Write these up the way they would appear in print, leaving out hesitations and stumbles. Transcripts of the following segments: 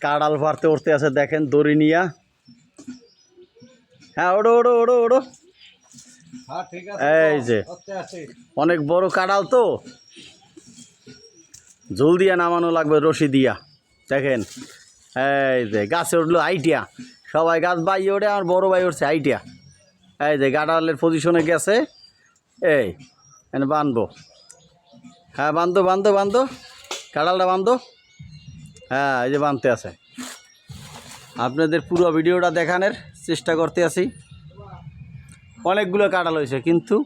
কাড়াল পারতে উঠতে আছে দেখেন দড়ি নিয়া। হ্যাঁ ওড়ো ওড়ো ওড়ো ওড়ো। এই যে অনেক বড় কাড়াল তো, ঝোল দিয়া নামানো লাগবে রশি দিয়া। দেখেন এই যে গাছে উঠলো আইটিয়া, সবাই গাছ বাইয়ে ওঠে, আমার বড় ভাই উঠছে আইটিয়া। এই যে কাড়ালের পজিশনে গেছে, এই এনে বাঁধবো। হ্যাঁ বাঁধো বাঁধো বাঁধো, কাড়ালটা বাঁধো। হ্যাঁ এই যে বাঁধতে আছে। আপনাদের পুরো ভিডিওটা দেখানোর চেষ্টা করতে আছি। অনেকগুলো কাড়াল হয়েছে কিন্তু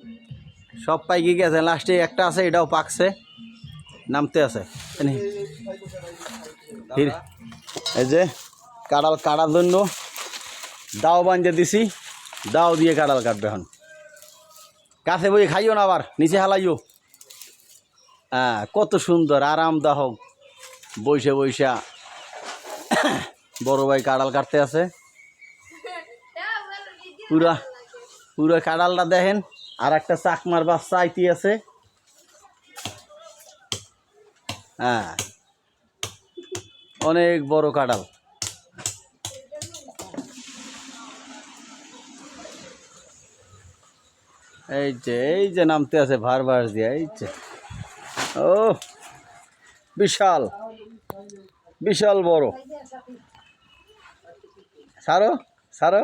সব পাইকে গেছে, লাস্টে একটা আছে এটাও পাকছে, নামতে আছে। এই যে কাড়াল কাটার জন্য দাও বাঁধে দিছি, দাও দিয়ে কাড়াল কাটবে। এখন কাছে বই খাইও না, আবার নিচে হালাইও। হ্যাঁ কত সুন্দর আরামদায়ক বইসা বইসা বড় ভাই কাড়াল কাটতে আছে। পুরা পুরো কাড়ালটা দেখেন, আর একটা চাকমার বাচ্চা আইতি আছে। হ্যাঁ অনেক বড় কাড়াল। এই যে নামতে আছে ভার ভার দিয়ে। এই যে ও বিশাল বিশাল বড়। সারো সারো।